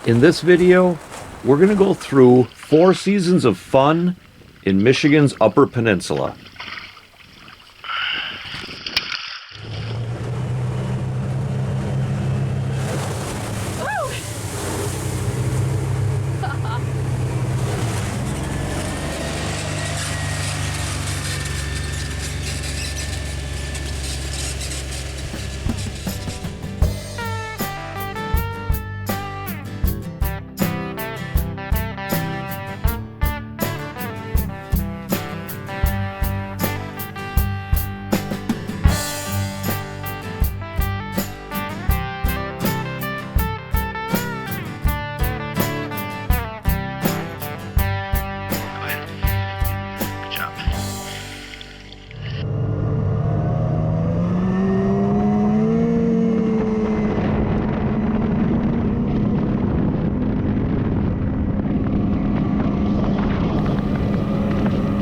In this video, we're going to go through 4 seasons of fun in Michigan's Upper Peninsula.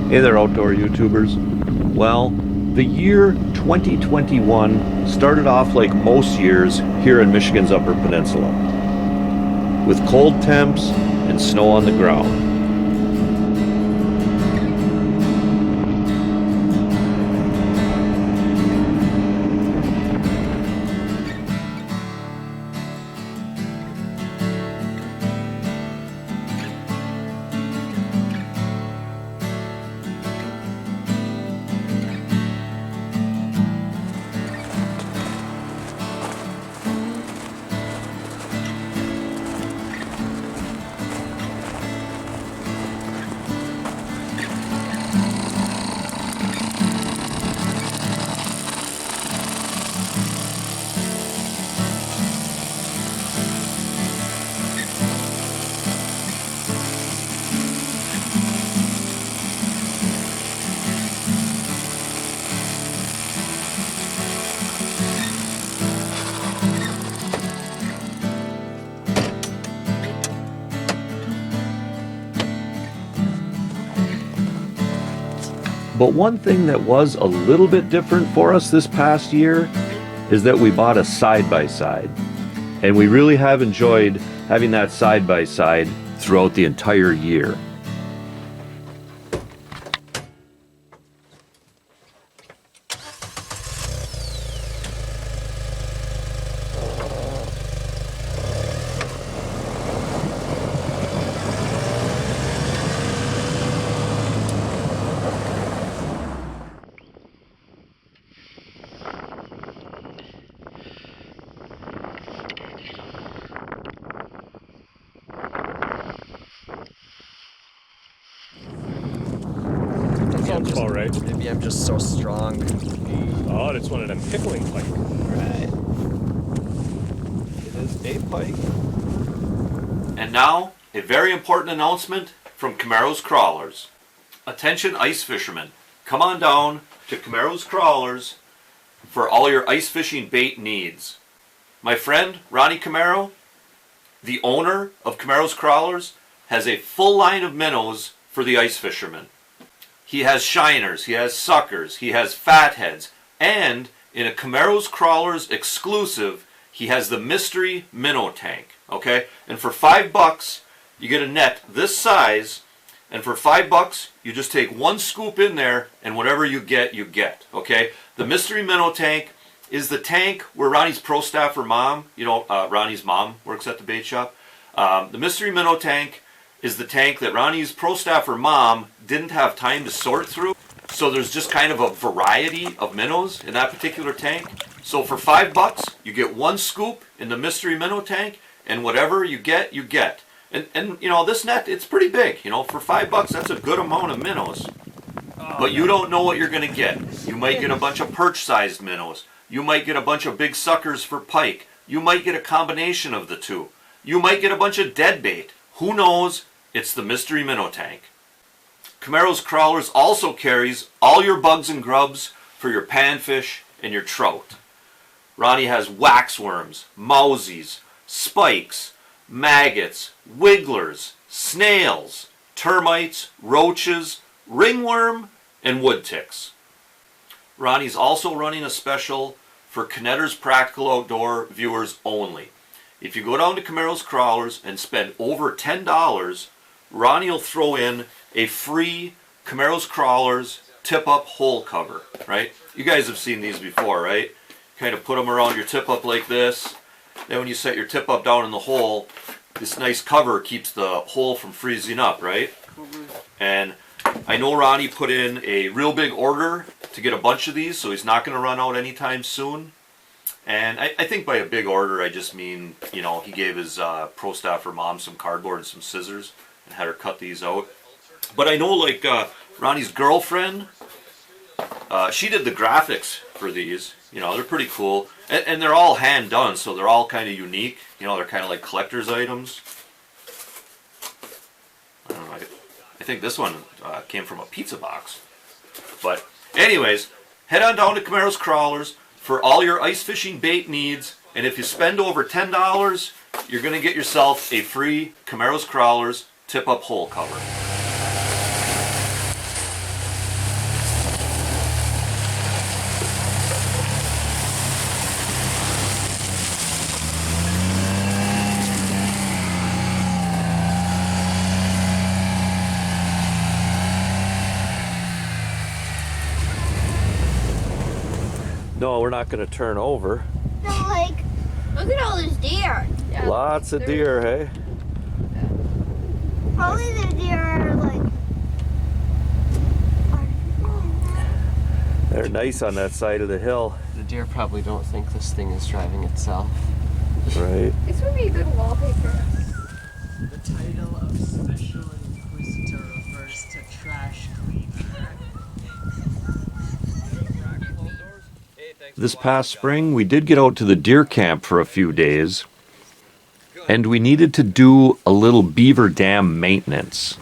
Hey there, outdoor YouTubers. Well, the year 2021 started off like most years here in Michigan's Upper Peninsula, with cold temps and snow on the ground. But one thing that was a little bit different for us this past year is that we bought a side-by-side. And we really have enjoyed having that side-by-side throughout the entire year. Sounds about right. Maybe I'm just so strong. Oh, it's one of them pickling pike. Right. It is a pike. And now, a very important announcement from Camaro's Crawlers. Attention ice fishermen, come on down to Camaro's Crawlers for all your ice fishing bait needs. My friend, Ronnie Camaro, the owner of Camaro's Crawlers, has a full line of minnows for the ice fishermen. He has shiners, he has suckers, he has fatheads, and in a Camaro's Crawlers exclusive, he has the mystery minnow tank, okay? And for $5, you get a net this size, and for $5, you just take one scoop in there, and whatever you get, okay? The mystery minnow tank is the tank where Ronnie's pro staffer mom, Ronnie's mom works at the bait shop. The mystery minnow tank is the tank that Ronnie's pro staffer mom didn't have time to sort through. So there's just kind of a variety of minnows in that particular tank. So for $5, you get one scoop in the mystery minnow tank, and whatever you get, And this net, it's pretty big. For $5, that's a good amount of minnows. But you don't know what you're going to get. You might get a bunch of perch-sized minnows. You might get a bunch of big suckers for pike. You might get a combination of the two. You might get a bunch of dead bait. Who knows? It's the mystery minnow tank. Camaro's Crawlers also carries all your bugs and grubs for your panfish and your trout. Ronnie has waxworms, mousies, spikes, maggots, wigglers, snails, termites, roaches, ringworm, and wood ticks. Ronnie's also running a special for Knetter's Practical Outdoor viewers only. if you go down to Camaro's Crawlers and spend over $10, Ronnie will throw in a free Camaro's Crawlers tip-up hole cover, right? You guys have seen these before, right? Kind of put them around your tip-up like this. Then when you set your tip-up down in the hole, this nice cover keeps the hole from freezing up, right? And I know Ronnie put in a real big order to get a bunch of these, so he's not going to run out anytime soon. And I think by a big order, I just mean, you know, he gave his pro staffer mom some cardboard and some scissors and had her cut these out. But I know, like, Ronnie's girlfriend, she did the graphics for these. You know, they're pretty cool. And they're all hand done, so they're all kind of unique. You know, they're kind of like collector's items. I don't know, I think this one came from a pizza box. But anyways, head on down to Camaro's Crawlers for all your ice fishing bait needs. And if you spend over $10, you're going to get yourself a free Camaro's Crawlers tip-up hole cover. No, we're not going to turn over. No, like, look at all this deer. Yeah, Lots of deer, hey? Probably the deer are like. They're nice on that side of the hill. The deer probably don't think this thing is driving itself. Right. This would be a good wallpaper. The title of Special Inquisitor refers to trash cleaner. This past spring, we did get out to the deer camp for a few days, and we needed to do a little beaver dam maintenance.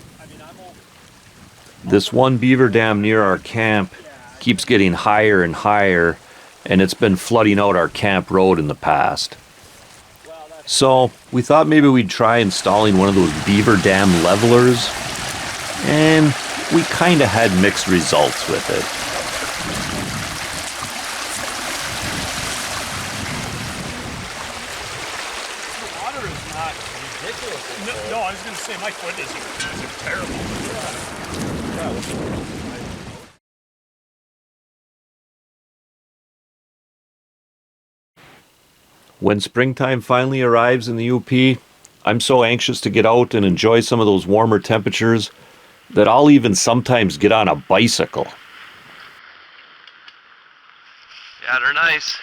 This one beaver dam near our camp keeps getting higher and higher, and it's been flooding out our camp road in the past. So we thought maybe we'd try installing one of those beaver dam levelers, and we kind of had mixed results with it. No, I was going to say my foot is terrible. When springtime finally arrives in the UP, I'm so anxious to get out and enjoy some of those warmer temperatures that I'll even sometimes get on a bicycle. Yeah, they're nice.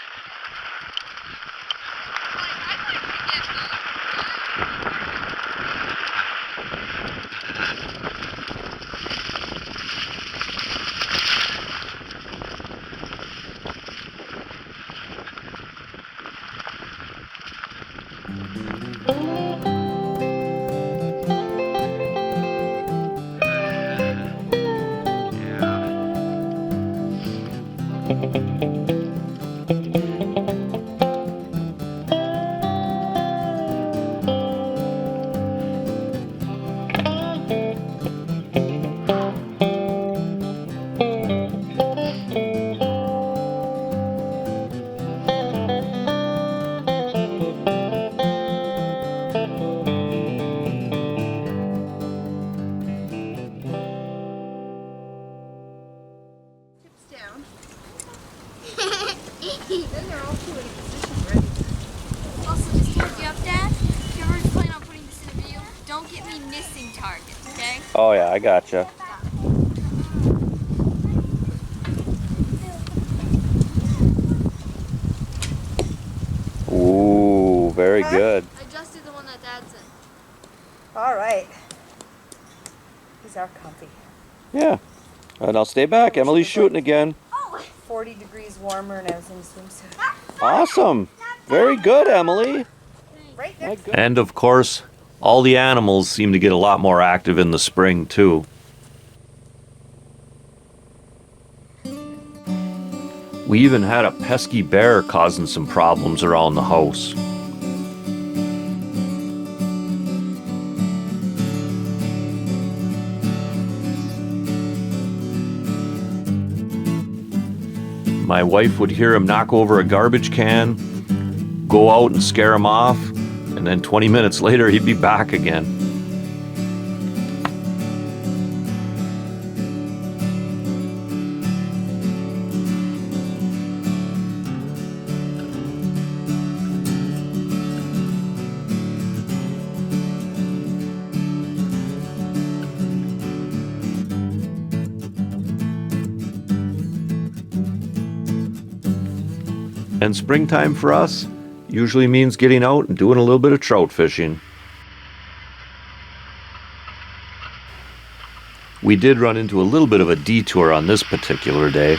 Then they're all two in position ready. Also, just to heads you up, Dad, if you're ever planning on putting this in a video, don't get me missing targets, okay? Oh yeah, I gotcha. Ooh, very good. I adjusted the one that Dad said. All right. These are comfy. Yeah. And I'll stay back. Emily's shooting again. 40 degrees warmer and I was in a swimsuit. Awesome. Very good, Emily. Right there. And of course, all the animals seem to get a lot more active in the spring too. We even had a pesky bear causing some problems around the house. My wife would hear him knock over a garbage can, go out and scare him off, and then 20 minutes later he'd be back again. And springtime for us usually means getting out and doing a little bit of trout fishing. We did run into a little bit of a detour on this particular day.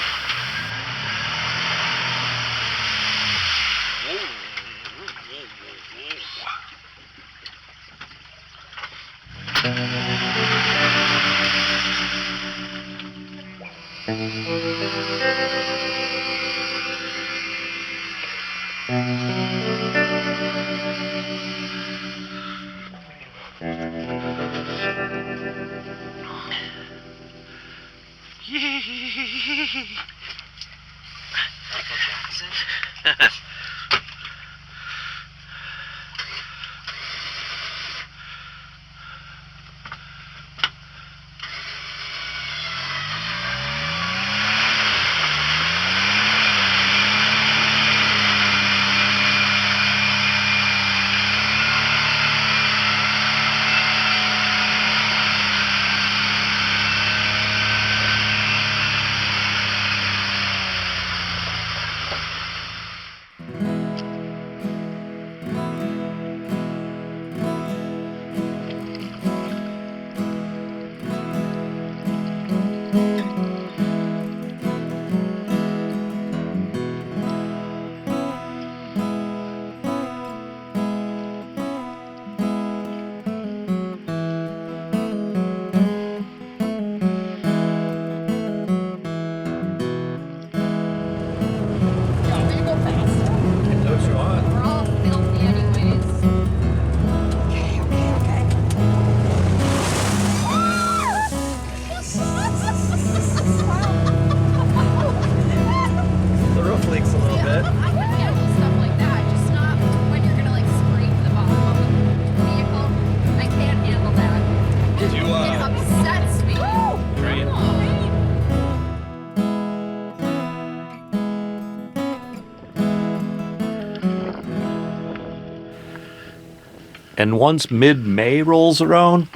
And once mid-May rolls around,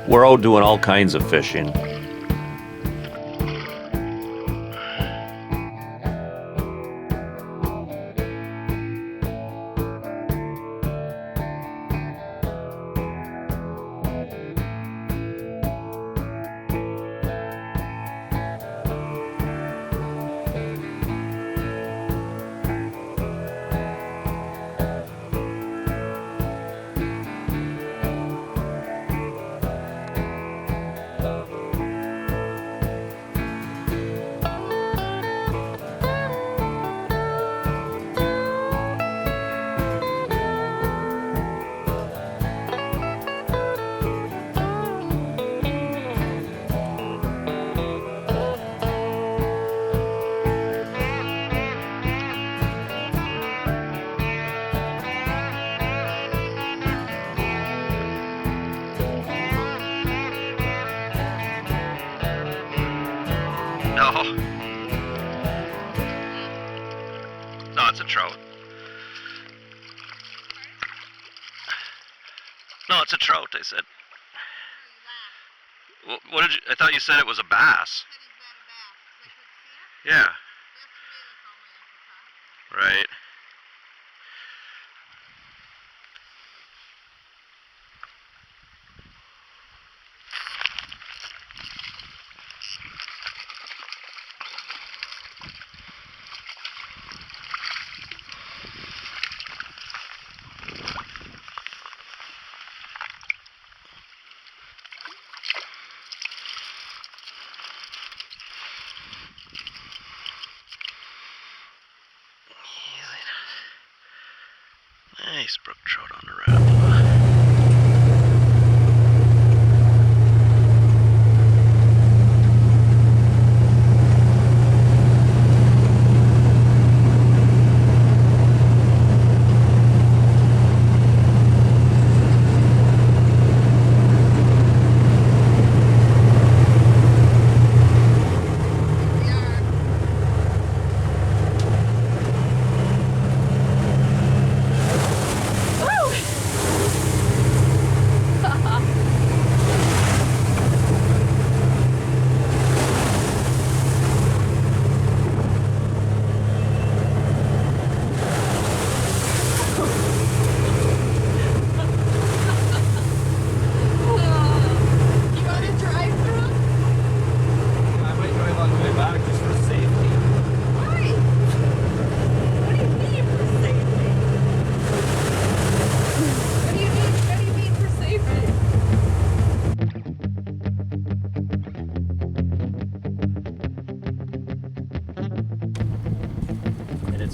we're out doing all kinds of fishing. No, it's a trout. No, it's a trout, I said. What did you, I thought you said it was a bass. Yeah. Right. Nice brook trout on the raft.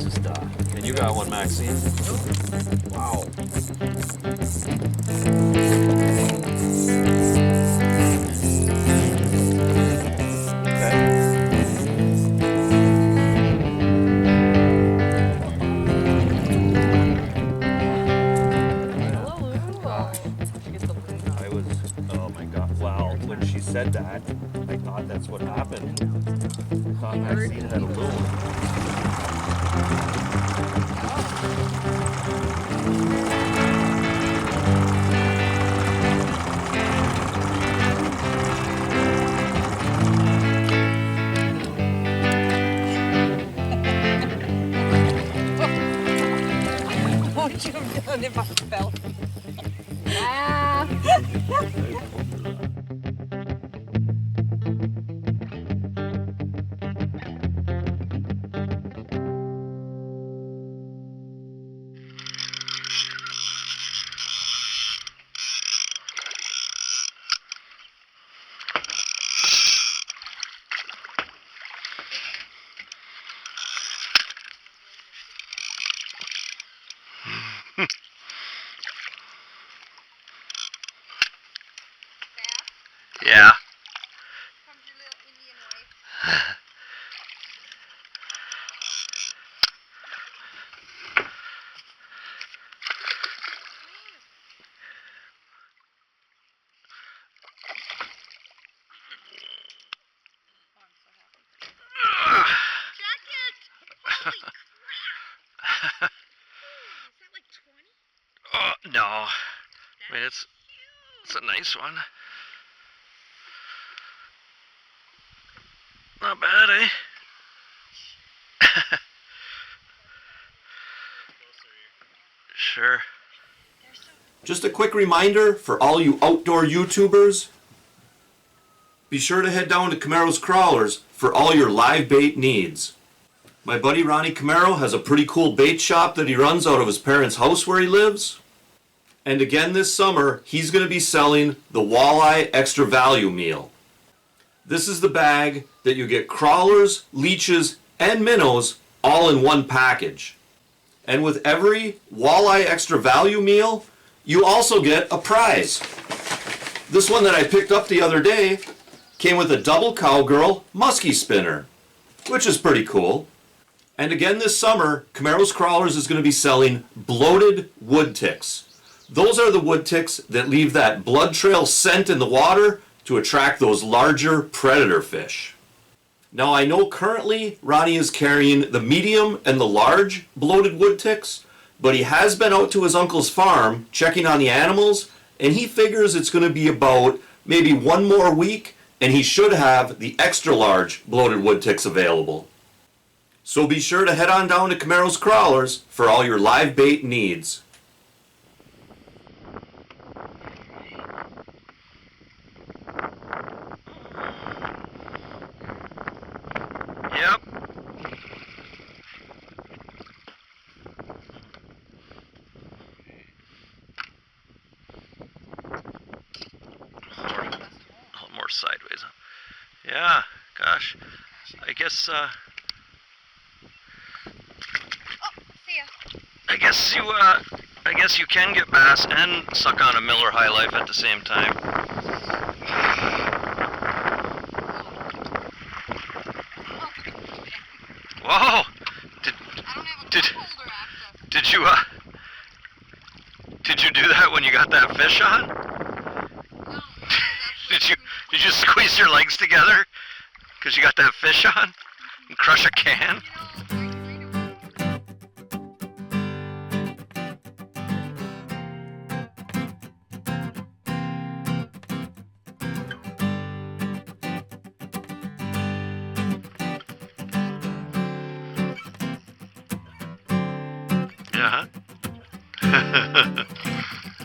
And you got one, Maxine. Wow. Oh my god. Wow. When she said that, I thought that's what happened. I thought Maxine had a loon. What would you have done if I fell? Yeah. Comes your little Indian wife. Oh, no. I mean, it's a nice one. Not bad, eh? Sure. Just a quick reminder for all you outdoor YouTubers, be sure to head down to Camaro's Crawlers for all your live bait needs. My buddy Ronnie Camaro has a pretty cool bait shop that he runs out of his parents' house where he lives. And again this summer, he's going to be selling the Walleye Extra Value Meal. This is the bag that you get crawlers, leeches, and minnows all in one package. And with every Walleye Extra Value Meal, you also get a prize. This one that I picked up the other day came with a double cowgirl muskie spinner, which is pretty cool. And again this summer, Camaro's Crawlers is going to be selling bloated wood ticks. Those are the wood ticks that leave that blood trail scent in the water to attract those larger predator fish. Now I know currently Ronnie is carrying the medium and the large bloated wood ticks, but he has been out to his uncle's farm checking on the animals, and he figures it's going to be about maybe one more week and he should have the extra large bloated wood ticks available. So be sure to head on down to Camaro's Crawlers for all your live bait needs. Yep. A little more sideways. Yeah, gosh. I guess, See ya. I guess you can get bass and suck on a Miller High Life at the same time. Whoa! Did you do that when you got that fish on? No. Did you squeeze your legs together because you got that fish on and crush a can? Yeah.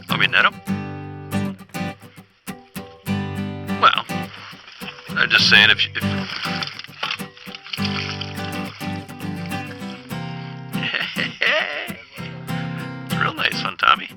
Let me net 'em. Well, I'm just saying if it's a real nice one, Tommy.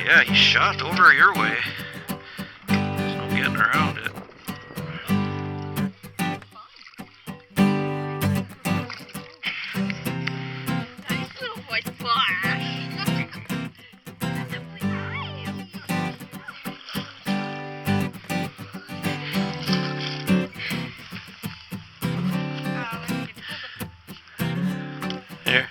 yeah, he shot over your way. There's no getting around it. Nice little boy splash. Here.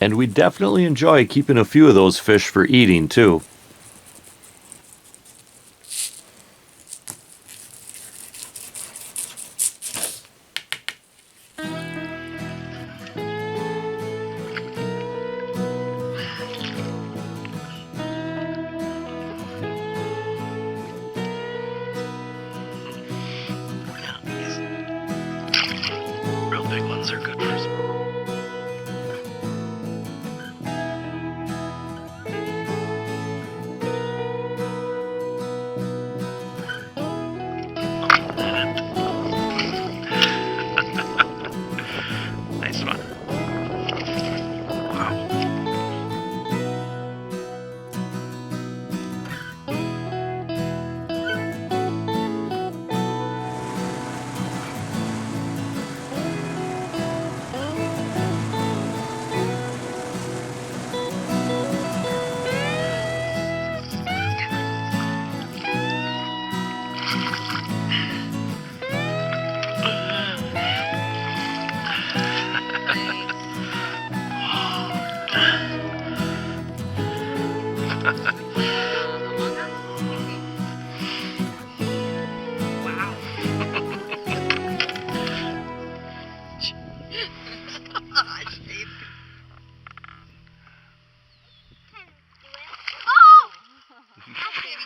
And we definitely enjoy keeping a few of those fish for eating too. Real big ones are good for some. Nice one. Wow.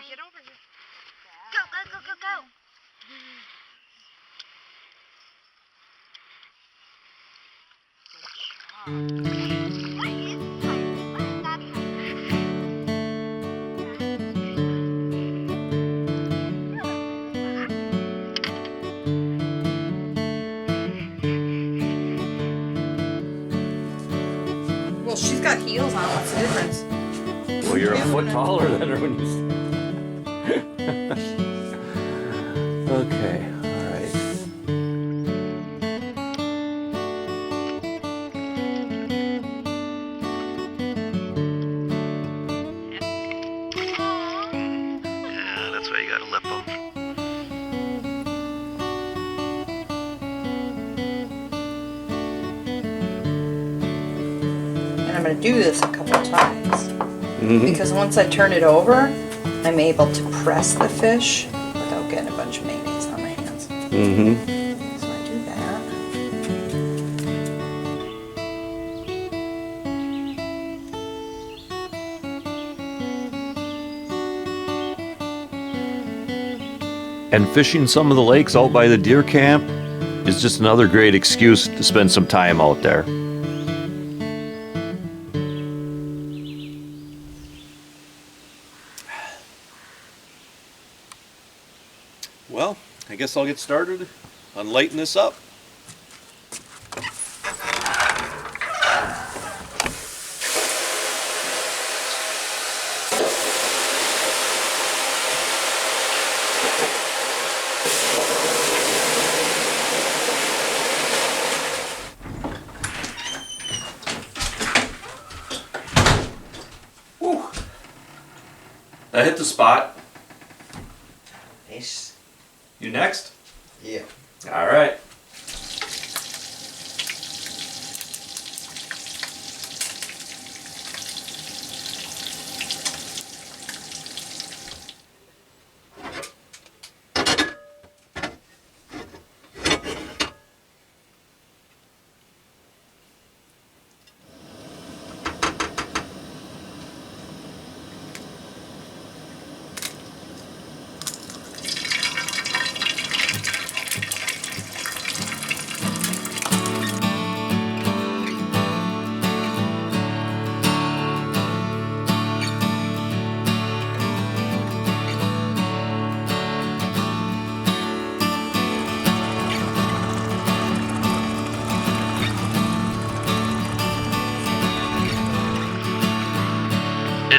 Get over here. Go, go, go, go, go. What is hiding? What is that Well, she's got heels on. What's the difference? Well, you're a foot taller than her when you. Okay, all right. Yeah, that's why you gotta lip them. And I'm going to do this a couple times. Because once I turn it over, I'm able to press the fish without getting a bunch of mayonnaise on my hands. So I do that. And fishing some of the lakes out by the deer camp is just another great excuse to spend some time out there. Well, I guess I'll get started on lighting this up. Whew. I hit the spot. Nice. You next? Yeah. All right.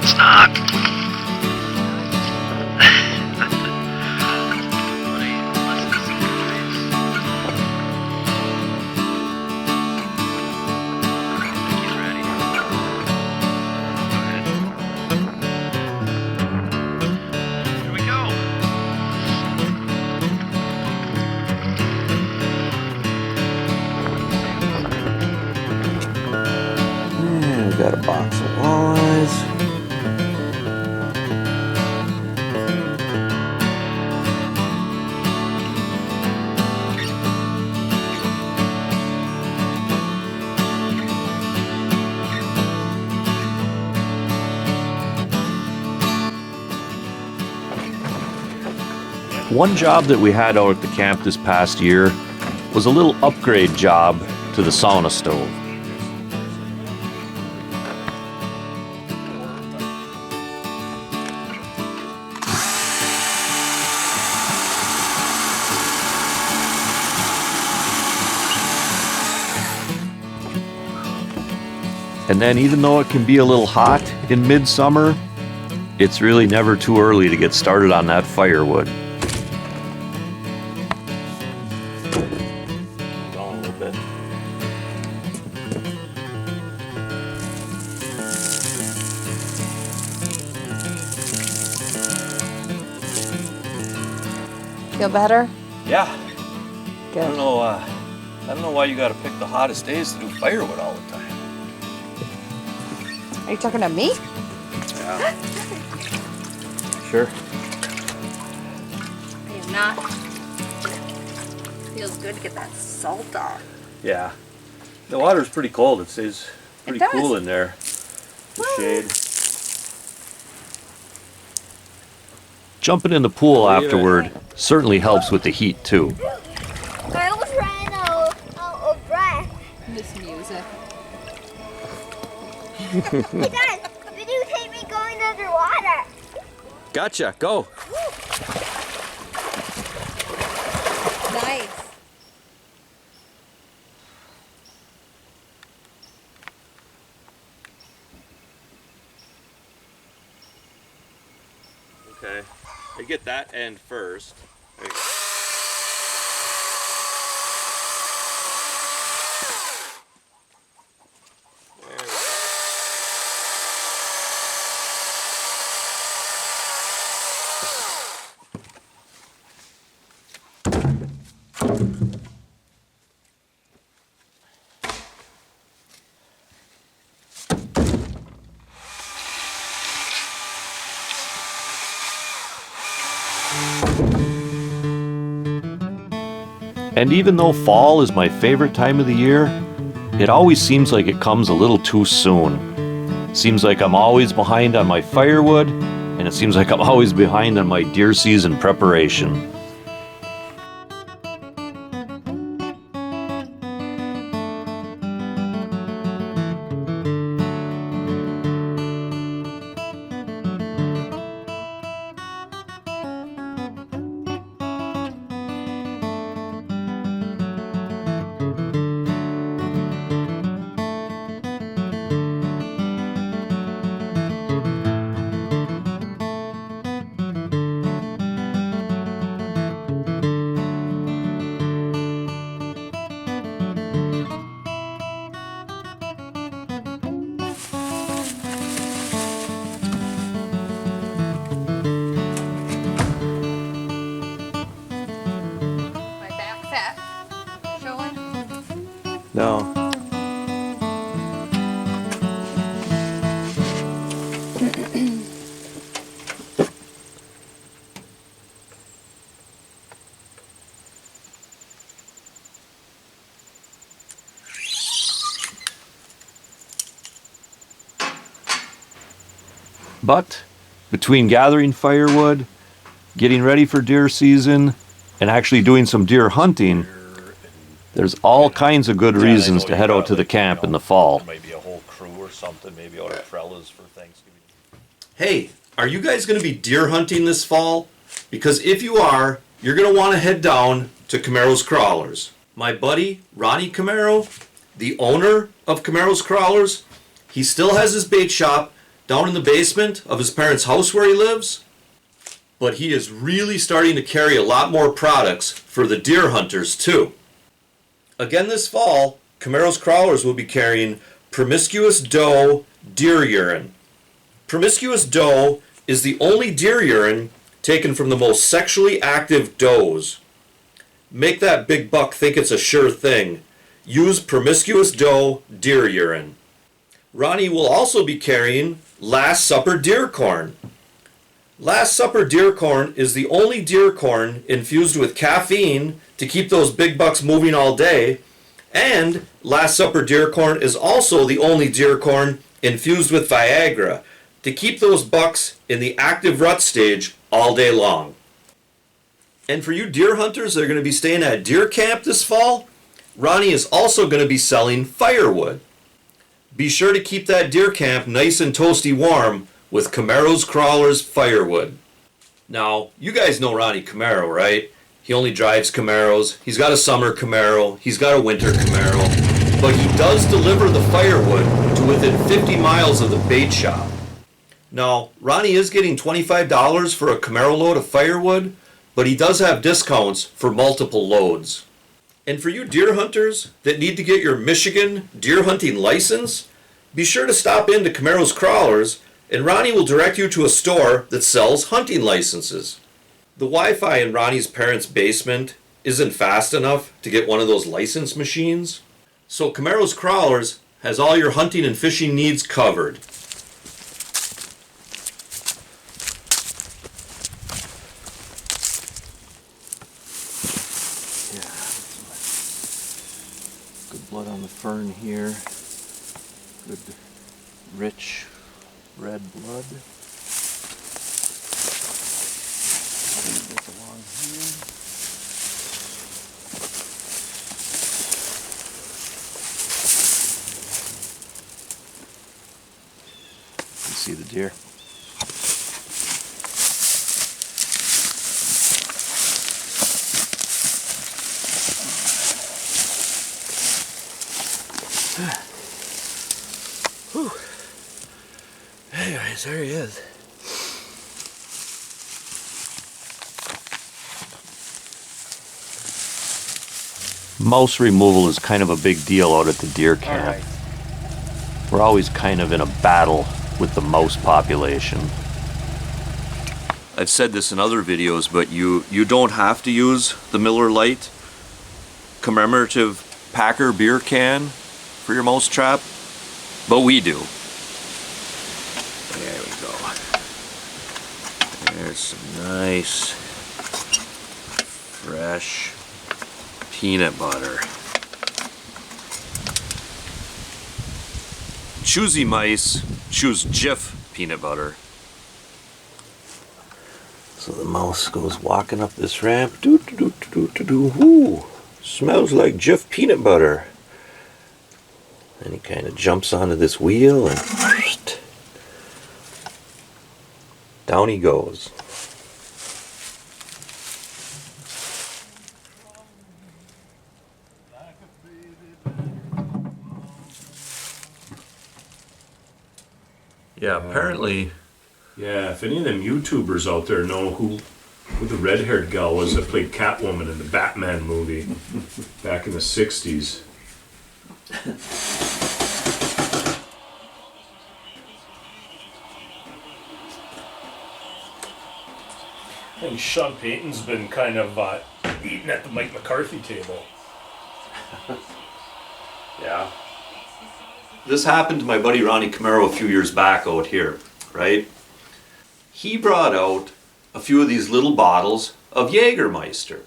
It's not. Got a box of walleyes. One job that we had out at the camp this past year was a little upgrade job to the sauna stove. And then even though it can be a little hot in midsummer, it's really never too early to get started on that firewood. Down a little bit. Feel better? Yeah. Good. I don't know why you gotta pick the hottest days to do firewood all the time. Are you talking to me? Yeah. Sure. I am not. Feels good to get that salt off. Yeah. The water's pretty cold. It stays pretty does. cool in there. The shade. Jumping in the pool afterward certainly helps with the heat too. I almost ran out of breath. This music. Hey Dad, videotape me going underwater. Gotcha. Go. Nice. Okay. I get that end first. There you go. There we go. And even though fall is my favorite time of the year, it always seems like it comes a little too soon. Seems like I'm always behind on my firewood, and it seems like I'm always behind on my deer season preparation. My back fat showing. No. But between gathering firewood, getting ready for deer season, and actually doing some deer hunting, there's all kinds of good reasons to head out to the camp in the fall. Maybe a whole crew or something, maybe out of trellis for Thanksgiving. Hey, are you guys going to be deer hunting this fall? Because if you are, you're going to want to head down to Camaro's Crawlers. My buddy, Ronnie Camaro, the owner of Camaro's Crawlers, he still has his bait shop down in the basement of his parents' house where he lives. But he is really starting to carry a lot more products for the deer hunters too. Again this fall, Camaro's Crawlers will be carrying promiscuous doe deer urine. Promiscuous doe is the only deer urine taken from the most sexually active does. Make that big buck think it's a sure thing. Use promiscuous doe deer urine. Ronnie will also be carrying Last Supper deer corn. Last Supper deer corn is the only deer corn infused with caffeine to keep those big bucks moving all day, and Last Supper deer corn is also the only deer corn infused with Viagra to keep those bucks in the active rut stage all day long. And for you deer hunters that are going to be staying at deer camp this fall, Ronnie is also going to be selling firewood. Be sure to keep that deer camp nice and toasty warm with Camaro's Crawlers firewood. Now, you guys know Ronnie Camaro, right? He only drives Camaros. He's got a summer Camaro. He's got a winter Camaro. But he does deliver the firewood to within 50 miles of the bait shop. Now, Ronnie is getting $25 for a Camaro load of firewood, but he does have discounts for multiple loads. And for you deer hunters that need to get your Michigan deer hunting license, be sure to stop into Camaro's Crawlers, and Ronnie will direct you to a store that sells hunting licenses. The Wi-Fi in Ronnie's parents' basement isn't fast enough to get one of those license machines, so Camaro's Crawlers has all your hunting and fishing needs covered. Good blood on the fern here. Good, rich red blood. Look along here. You see the deer. Whew. Anyways, there he is. Mouse removal is kind of a big deal out at the deer camp. We're always kind of in a battle with the mouse population. I've said this in other videos, but you don't have to use the Miller Lite commemorative Packer beer can for your mouse trap, but we do. There we go. There's some nice, fresh peanut butter. Choosy mice choose Jif peanut butter. So the mouse goes walking up this ramp. Doo doo doo doo doo doo. Ooh, smells like Jif peanut butter. And he kind of jumps onto this wheel and down he goes. Yeah, apparently. Yeah, if any of them YouTubers out there know who the red-haired gal was that played Catwoman in the Batman movie back in the 60s. I think Sean Payton's been kind of eating at the Mike McCarthy table. Yeah. This happened to my buddy Ronnie Camaro a few years back out here, right? He brought out a few of these little bottles of Jägermeister.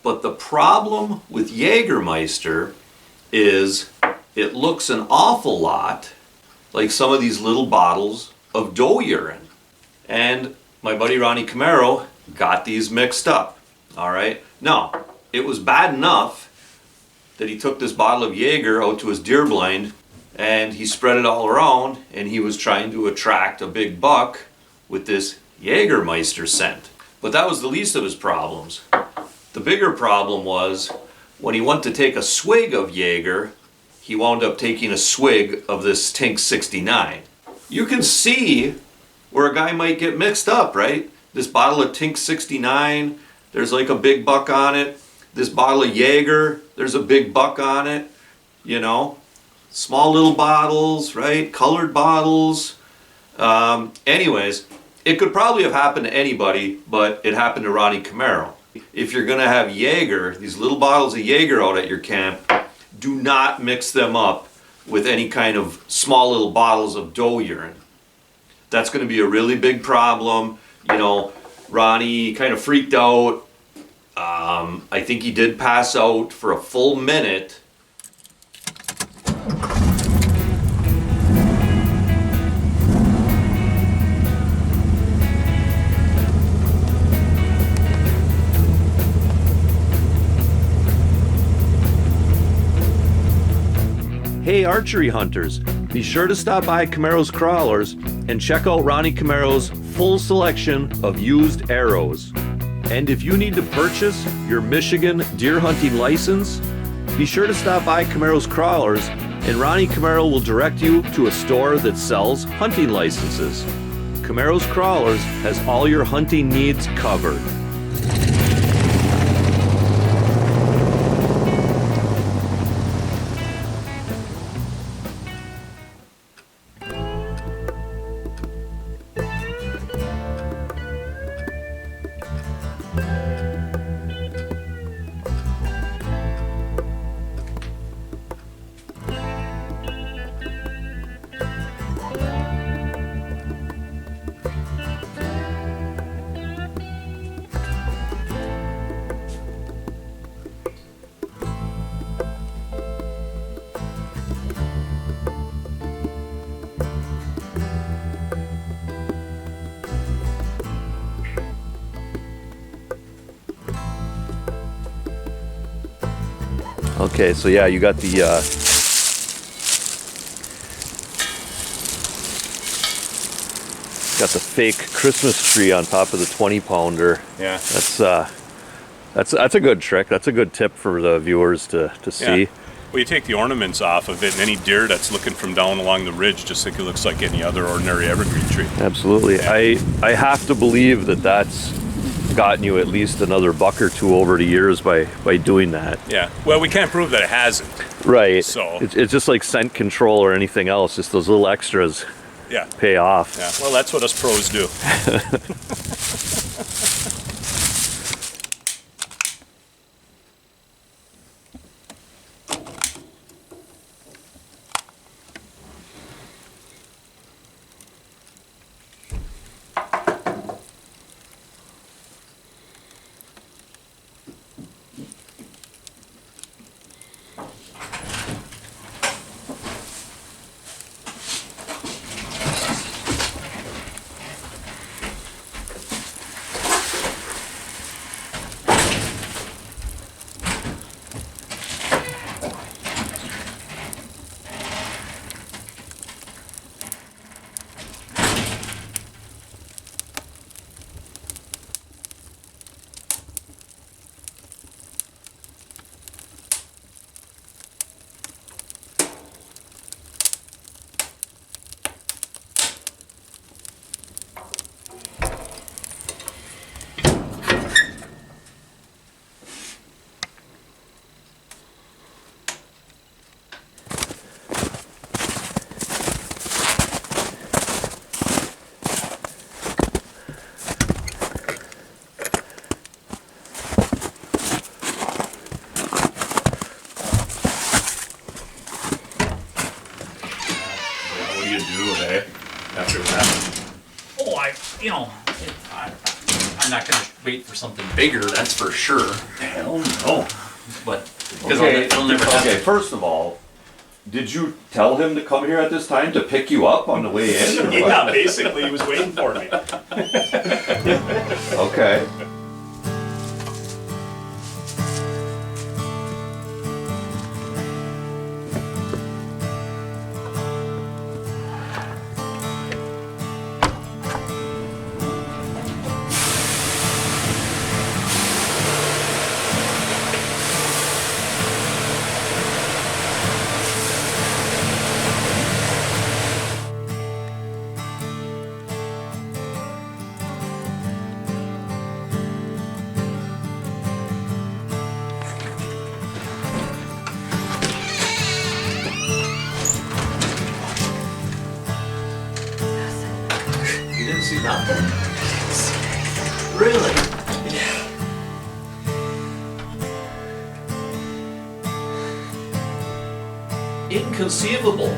But the problem with Jägermeister is it looks an awful lot like some of these little bottles of doe urine. And my buddy Ronnie Camaro got these mixed up, all right? Now, it was bad enough that he took this bottle of Jaeger out to his deer blind and he spread it all around and he was trying to attract a big buck with this Jägermeister scent. But that was the least of his problems. The bigger problem was when he went to take a swig of Jaeger, he wound up taking a swig of this Tink 69. you can see where a guy might get mixed up, right? This bottle of Tink 69, there's like a big buck on it. This bottle of Jaeger, there's a big buck on it, you know. Small little bottles, right? Colored bottles. Anyways, it could probably have happened to anybody, but it happened to Ronnie Camaro. If you're gonna have Jaeger, these little bottles of Jaeger out at your camp, do not mix them up with any kind of small little bottles of doe urine. That's gonna be a really big problem. You know, Ronnie kind of freaked out. I think he did pass out for a full minute. Hey archery hunters, be sure to stop by Camaro's Crawlers and check out Ronnie Camaro's full selection of used arrows. And if you need to purchase your Michigan deer hunting license, be sure to stop by Camaro's Crawlers and Ronnie Camaro will direct you to a store that sells hunting licenses. Camaro's Crawlers has all your hunting needs covered. Okay, so yeah, you got the fake Christmas tree on top of the 20-pounder. Yeah. That's a good trick. That's a good tip for the viewers to see. Yeah. Well, you take the ornaments off of it, and any deer that's looking from down along the ridge just think it looks like any other ordinary evergreen tree. Absolutely. Yeah. I have to believe that that's gotten you at least another buck or two over the years by doing that. Yeah. Well, we can't prove that it hasn't. Right. So it's just like scent control or anything else. Just those little extras yeah, pay off. yeah. Well, that's what us pros do. After that. Oh, I'm not going to wait for something bigger, that's for sure. Hell no. But, because it'll never happen. Okay, first of all, did you tell him to come here at this time to pick you up on the way in? Or Yeah, what? basically, he was waiting for me. Okay. see nothing? Really? Inconceivable.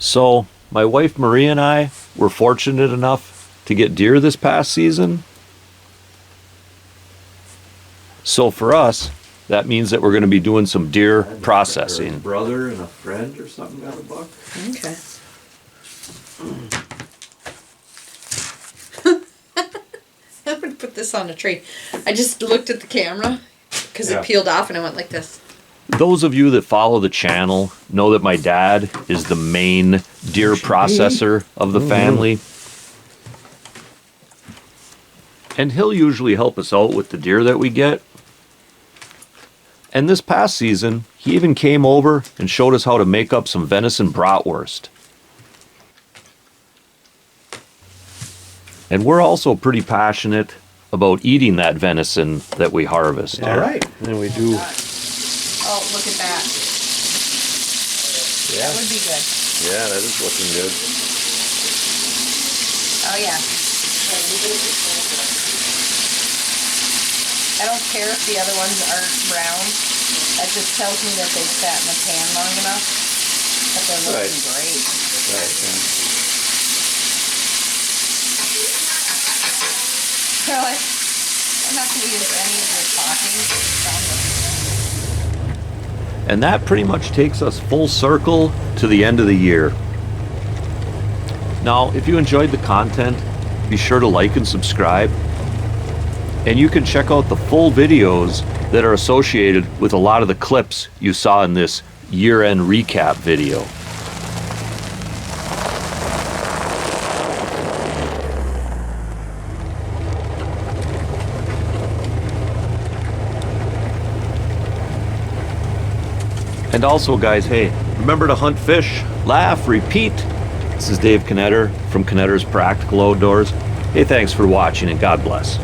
So, my wife Marie and I were fortunate enough to get deer this past season. So for us, that means that we're going to be doing some deer processing. A brother and a friend or something got a buck. Okay. I'm gonna put this on a tree. I just looked at the camera because it peeled off and I went like this. Those of you that follow the channel know that my dad is the main deer processor of the family. And he'll usually help us out with the deer that we get. And this past season, he even came over and showed us how to make up some venison bratwurst. And we're also pretty passionate about eating that venison that we harvest. All right. And we do. Oh, look at that. Yeah. That would be good. Yeah, that is looking good. Oh yeah. I don't care if the other ones aren't brown. That just tells me that they've sat in the pan long enough. But they're looking great. Right. Well, I'm not going to use any of your talking. And that pretty much takes us full circle to the end of the year. Now, if you enjoyed the content, be sure to like and subscribe. And you can check out the full videos that are associated with a lot of the clips you saw in this year-end recap video. And also, guys, hey, remember to hunt fish, laugh, repeat. This is Dave Knetter from Knetter's Practical Outdoors. Hey, thanks for watching and God bless.